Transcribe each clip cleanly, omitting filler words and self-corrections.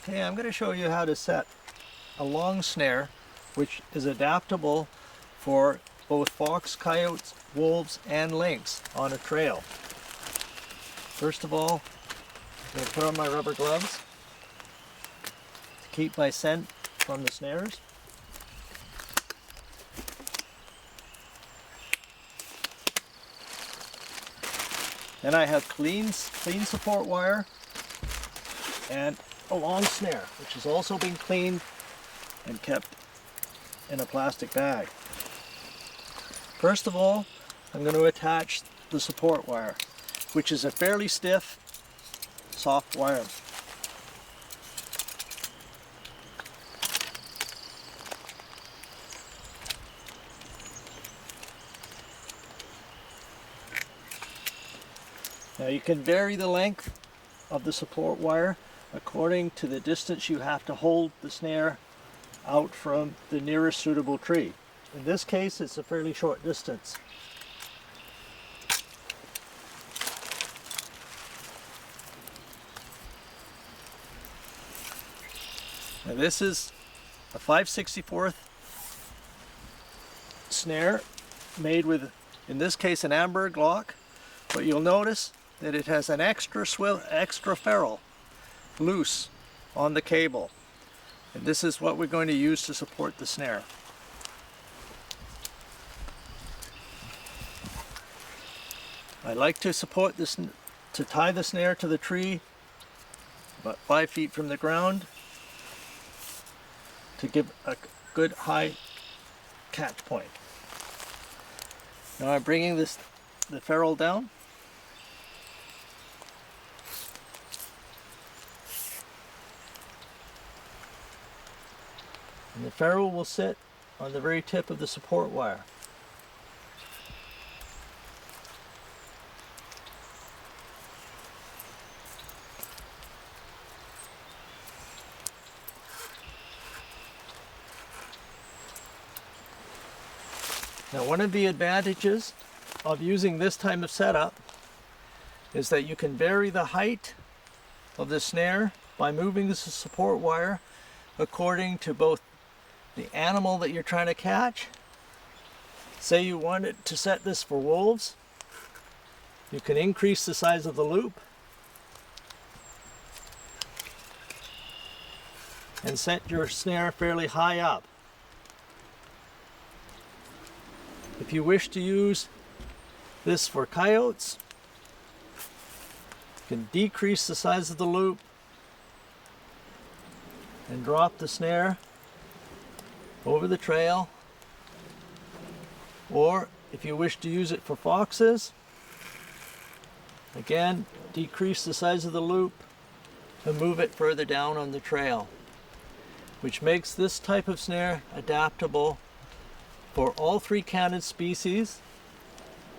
Okay, I'm going to show you how to set a long snare which is adaptable for both fox, coyotes, wolves, and lynx on a trail. First of all, I'm going to put on my rubber gloves to keep my scent from the snares. Then I have clean support wire and a long snare, which has also been cleaned and kept in a plastic bag. First of all, I'm going to attach the support wire, which is a fairly stiff, soft wire. Now you can vary the length of the support wire according to the distance you have to hold the snare out from the nearest suitable tree. In this case, it's a fairly short distance. Now this is a 5/64 snare made with, in this case, an Amberg lock, but you'll notice that it has an extra ferrule loose on the cable, and this is what we're going to use to support the snare. I like to support this, to tie the snare to the tree about 5 feet from the ground to give a good high catch point. Now I'm bringing the ferrule down. And the ferrule will sit on the very tip of the support wire. Now, one of the advantages of using this type of setup is that you can vary the height of the snare by moving the support wire according to both the animal that you're trying to catch. Say you wanted to set this for wolves, you can increase the size of the loop and set your snare fairly high up. If you wish to use this for coyotes, you can decrease the size of the loop and drop the snare over the trail. Or if you wish to use it for foxes, again, decrease the size of the loop and move it further down on the trail, which makes this type of snare adaptable for all 3 Canid species.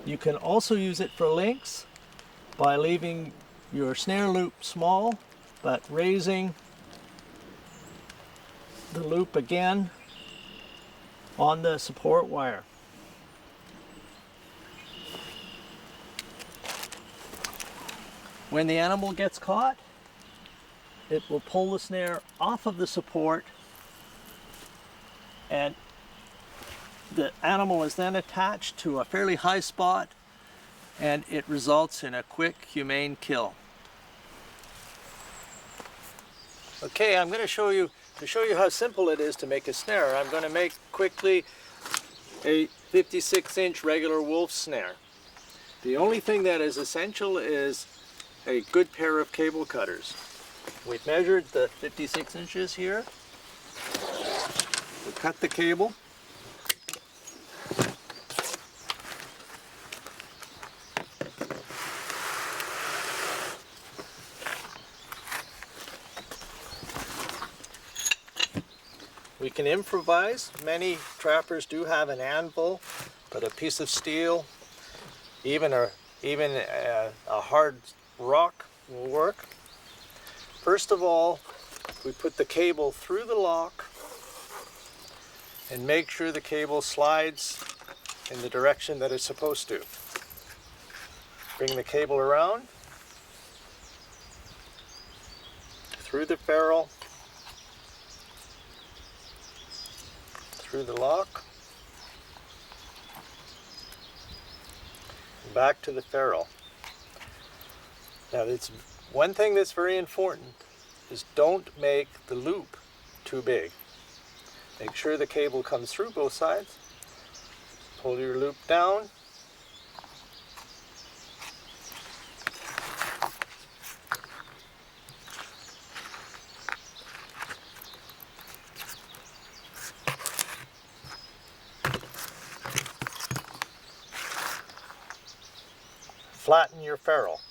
You can also use it for lynx by leaving your snare loop small, but raising the loop again on the support wire. When the animal gets caught, it will pull the snare off of the support, and the animal is then attached to a fairly high spot, and it results in a quick, humane kill. Okay, I'm going to show you how simple it is to make a snare. I'm going to make quickly a 56-inch regular wolf snare. The only thing that is essential is a good pair of cable cutters. We've measured the 56 inches here. We'll cut the cable. We can improvise. Many trappers do have an anvil, but a piece of steel, even a hard rock will work. First of all, we put the cable through the lock and make sure the cable slides in the direction that it's supposed to. Bring the cable around through the ferrule through the lock. Back to the ferrule. Now, it's one thing that's very important is don't make the loop too big. Make sure the cable comes through both sides. Pull your loop down. Flatten your ferrule.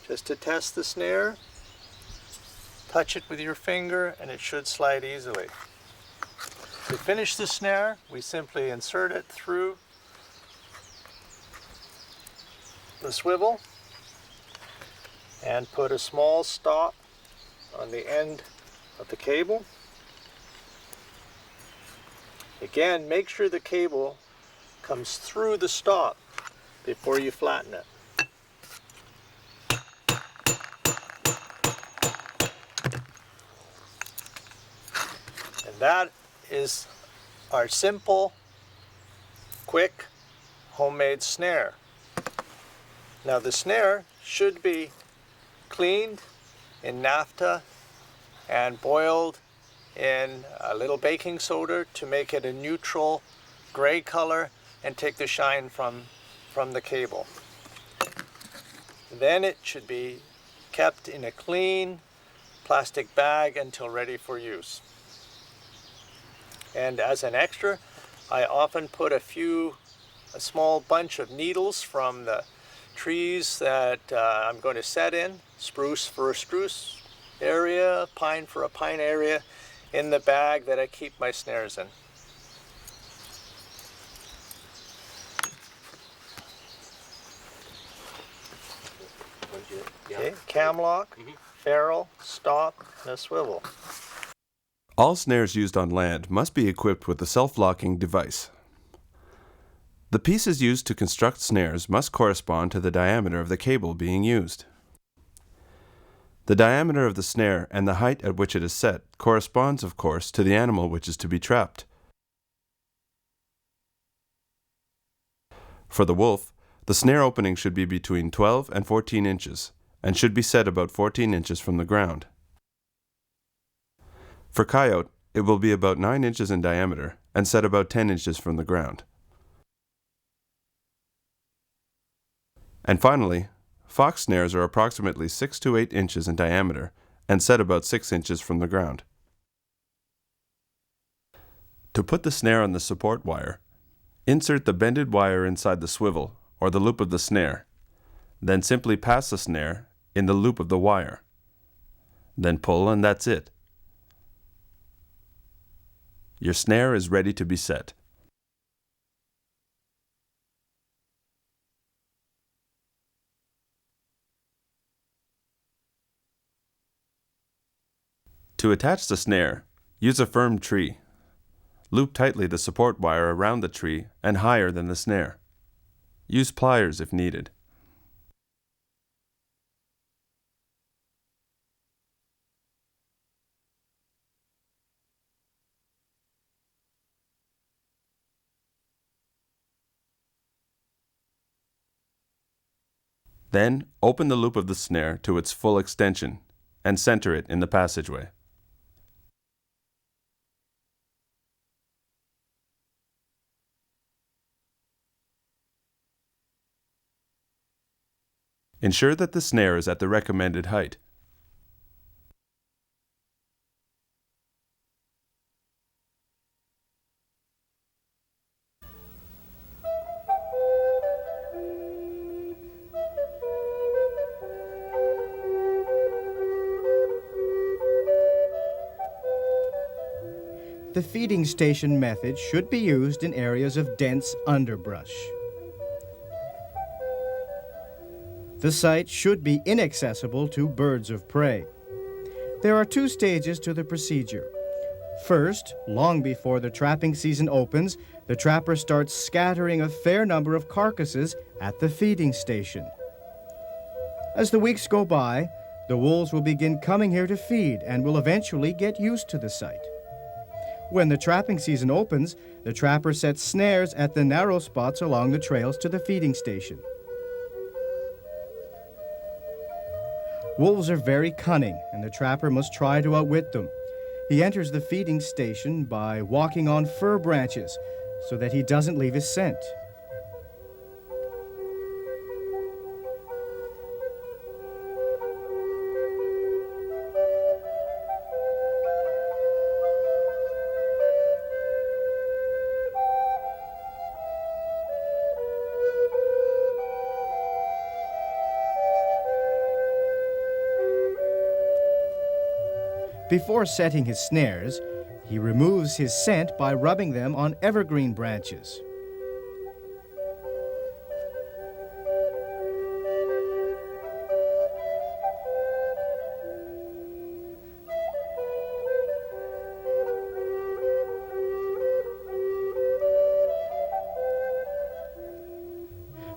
Just to test the snare, touch it with your finger and it should slide easily. To finish the snare, we simply insert it through the swivel and put a small stop on the end of the cable. Again, make sure the cable comes through the stop before you flatten it. And that is our simple, quick, homemade snare. Now the snare should be cleaned in naphtha and boiled in a little baking soda to make it a neutral gray color and take the shine from the cable. Then it should be kept in a clean plastic bag until ready for use. And as an extra, I often put a small bunch of needles from the trees that I'm going to set in, spruce for a spruce area, pine for a pine area, in the bag that I keep my snares in. Okay, cam lock, ferrule, stop, and a swivel. All snares used on land must be equipped with a self-locking device. The pieces used to construct snares must correspond to the diameter of the cable being used. The diameter of the snare and the height at which it is set corresponds, of course, to the animal which is to be trapped. For the wolf, the snare opening should be between 12 and 14 inches and should be set about 14 inches from the ground. For coyote, it will be about 9 inches in diameter and set about 10 inches from the ground. And finally, fox snares are approximately 6 to 8 inches in diameter and set about 6 inches from the ground. To put the snare on the support wire, insert the bended wire inside the swivel or the loop of the snare. Then simply pass the snare in the loop of the wire. Then pull and that's it. Your snare is ready to be set. To attach the snare, use a firm tree. Loop tightly the support wire around the tree and higher than the snare. Use pliers if needed. Then, open the loop of the snare to its full extension and center it in the passageway. Ensure that the snare is at the recommended height. The feeding station method should be used in areas of dense underbrush. The site should be inaccessible to birds of prey. There are 2 stages to the procedure. First, long before the trapping season opens, the trapper starts scattering a fair number of carcasses at the feeding station. As the weeks go by, the wolves will begin coming here to feed and will eventually get used to the site. When the trapping season opens, the trapper sets snares at the narrow spots along the trails to the feeding station. Wolves are very cunning, and the trapper must try to outwit them. He enters the feeding station by walking on fir branches so that he doesn't leave his scent. Before setting his snares, he removes his scent by rubbing them on evergreen branches.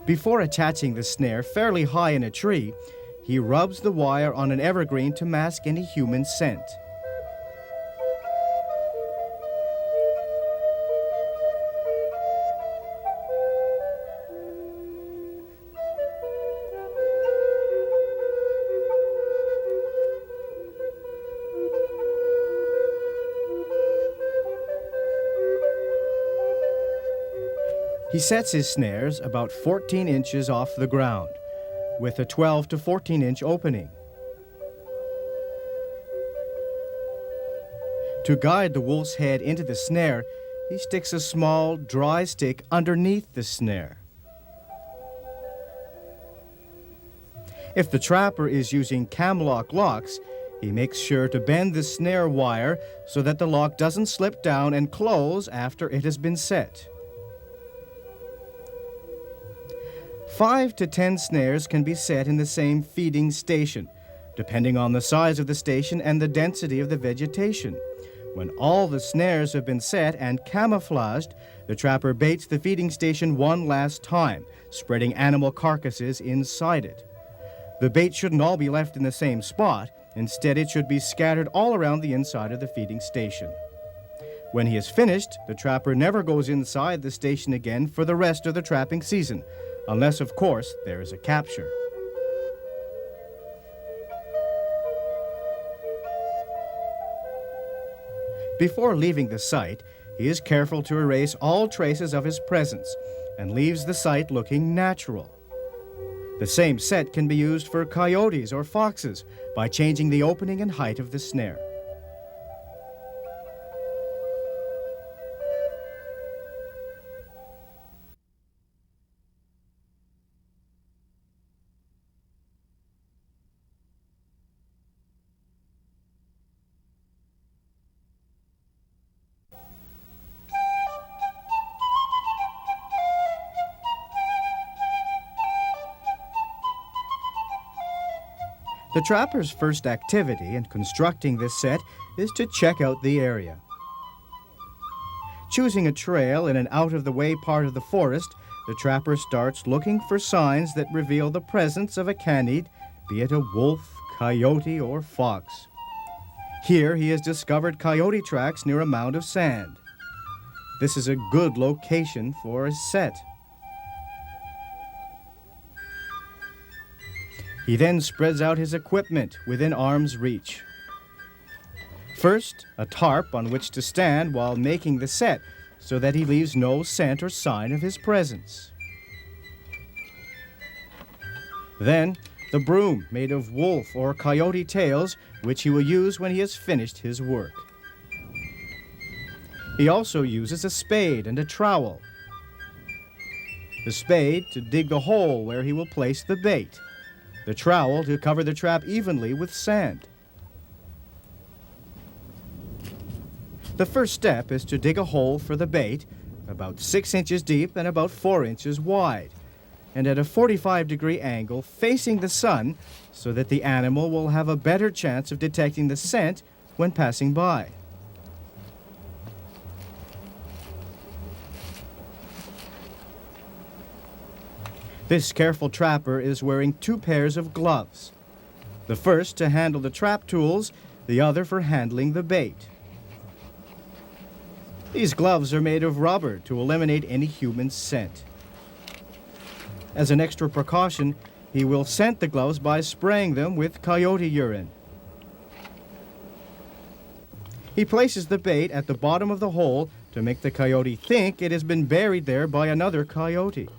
Before attaching the snare fairly high in a tree, he rubs the wire on an evergreen to mask any human scent. He sets his snares about 14 inches off the ground, with a 12 to 14-inch opening. To guide the wolf's head into the snare, he sticks a small, dry stick underneath the snare. If the trapper is using camlock locks, he makes sure to bend the snare wire so that the lock doesn't slip down and close after it has been set. 5 to 10 snares can be set in the same feeding station, depending on the size of the station and the density of the vegetation. When all the snares have been set and camouflaged, the trapper baits the feeding station one last time, spreading animal carcasses inside it. The bait shouldn't all be left in the same spot. Instead, it should be scattered all around the inside of the feeding station. When he is finished, the trapper never goes inside the station again for the rest of the trapping season, unless, of course, there is a capture. Before leaving the site, he is careful to erase all traces of his presence and leaves the site looking natural. The same set can be used for coyotes or foxes by changing the opening and height of the snare. The trapper's first activity in constructing this set is to check out the area. Choosing a trail in an out-of-the-way part of the forest, the trapper starts looking for signs that reveal the presence of a Canid, be it a wolf, coyote, or fox. Here he has discovered coyote tracks near a mound of sand. This is a good location for a set. He then spreads out his equipment within arm's reach. First, a tarp on which to stand while making the set, so that he leaves no scent or sign of his presence. Then, the broom made of wolf or coyote tails, which he will use when he has finished his work. He also uses a spade and a trowel. The spade to dig the hole where he will place the bait. The trowel to cover the trap evenly with sand. The first step is to dig a hole for the bait, about 6 inches deep and about 4 inches wide, and at a 45-degree angle facing the sun so that the animal will have a better chance of detecting the scent when passing by. This careful trapper is wearing 2 pairs of gloves. the first to handle the trap tools, the other for handling the bait. These gloves are made of rubber to eliminate any human scent. As an extra precaution, he will scent the gloves by spraying them with coyote urine. He places the bait at the bottom of the hole to make the coyote think it has been buried there by another coyote.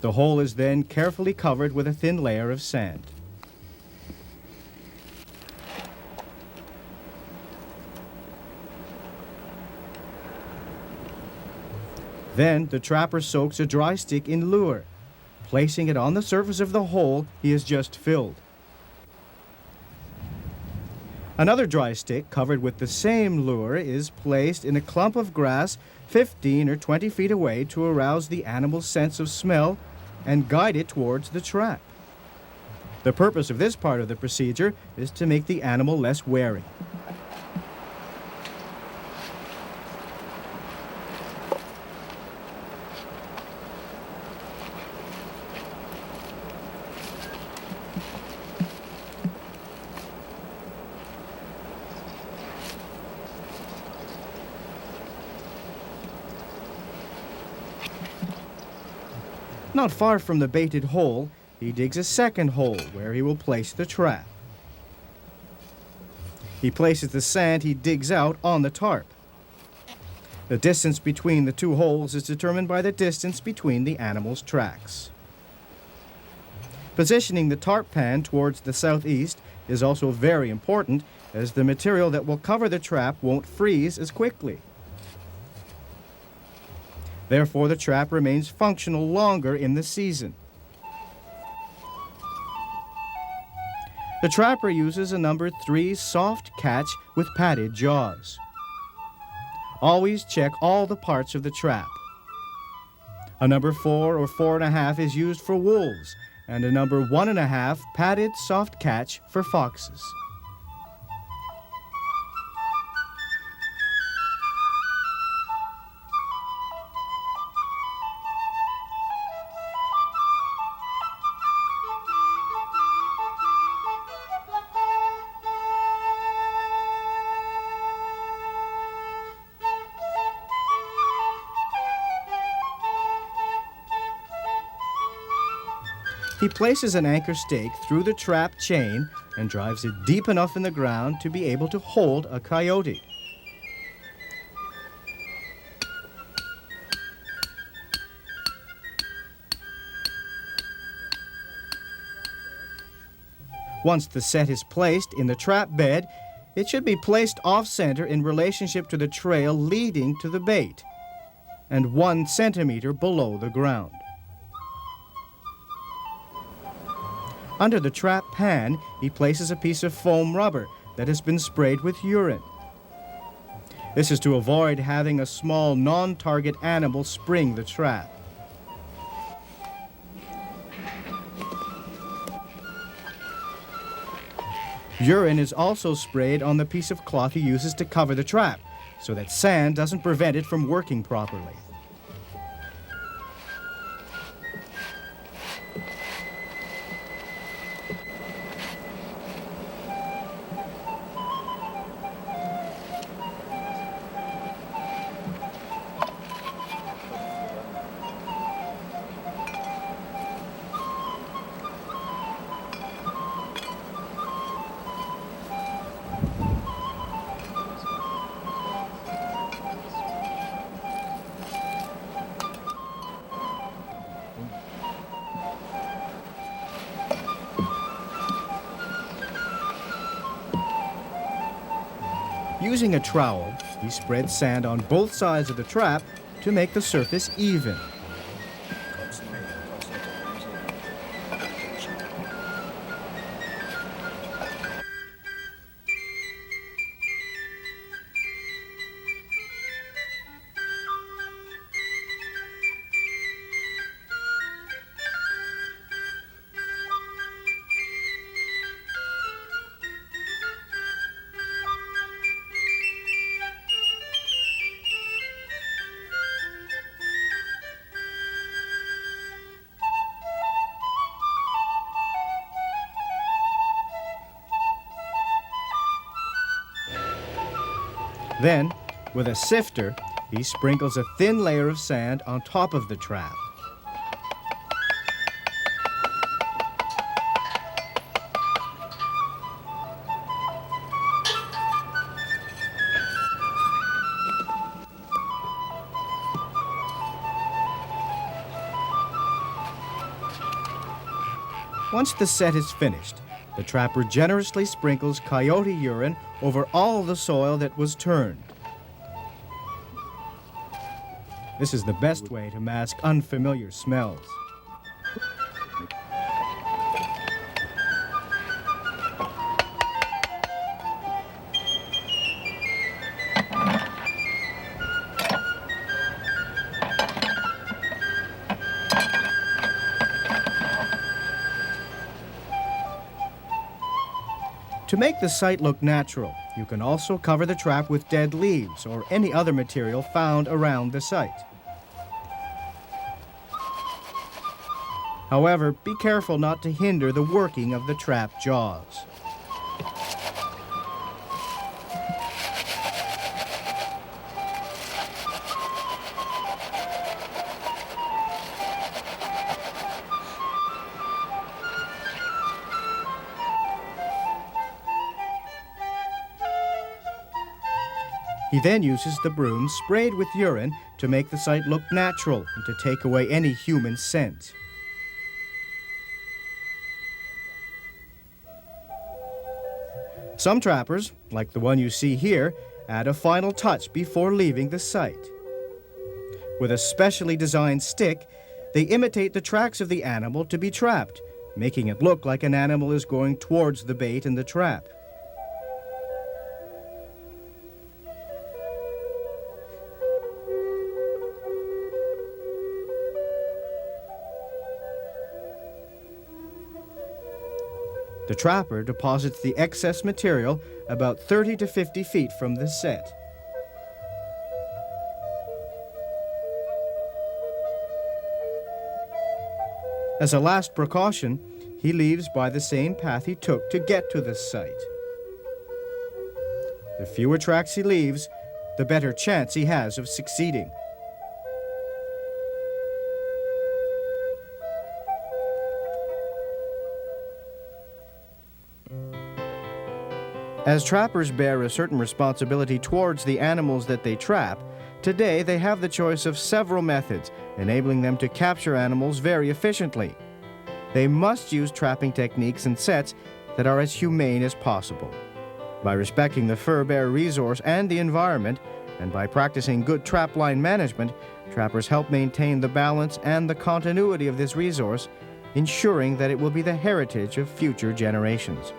The hole is then carefully covered with a thin layer of sand. Then the trapper soaks a dry stick in lure, placing it on the surface of the hole he has just filled. Another dry stick covered with the same lure is placed in a clump of grass 15 or 20 feet away to arouse the animal's sense of smell and guide it towards the trap. The purpose of this part of the procedure is to make the animal less wary. Not far from the baited hole, he digs a second hole where he will place the trap. He places the sand he digs out on the tarp. The distance between the two holes is determined by the distance between the animal's tracks. Positioning the tarp pan towards the southeast is also very important, as the material that will cover the trap won't freeze as quickly. Therefore, the trap remains functional longer in the season. The trapper uses a number 3 soft catch with padded jaws. Always check all the parts of the trap. A number 4 or 4.5 is used for wolves, and a number 1.5 padded soft catch for foxes. He places an anchor stake through the trap chain and drives it deep enough in the ground to be able to hold a coyote. Once the set is placed in the trap bed, it should be placed off-center in relationship to the trail leading to the bait, and 1 centimeter below the ground. Under the trap pan, he places a piece of foam rubber that has been sprayed with urine. This is to avoid having a small non-target animal spring the trap. Urine is also sprayed on the piece of cloth he uses to cover the trap, so that sand doesn't prevent it from working properly. Using a trowel, he spreads sand on both sides of the trap to make the surface even. Then, with a sifter, he sprinkles a thin layer of sand on top of the trap. Once the set is finished, the trapper generously sprinkles coyote urine over all the soil that was turned. This is the best way to mask unfamiliar smells. To make the site look natural, you can also cover the trap with dead leaves or any other material found around the site. However, be careful not to hinder the working of the trap jaws. He then uses the broom sprayed with urine to make the site look natural and to take away any human scent. Some trappers, like the one you see here, add a final touch before leaving the site. With a specially designed stick, they imitate the tracks of the animal to be trapped, making it look like an animal is going towards the bait in the trap. The trapper deposits the excess material about 30 to 50 feet from the set. As a last precaution, he leaves by the same path he took to get to the site. The fewer tracks he leaves, the better chance he has of succeeding. As trappers bear a certain responsibility towards the animals that they trap, today they have the choice of several methods, enabling them to capture animals very efficiently. They must use trapping techniques and sets that are as humane as possible. By respecting the fur-bearer resource and the environment, and by practicing good trapline management, trappers help maintain the balance and the continuity of this resource, ensuring that it will be the heritage of future generations.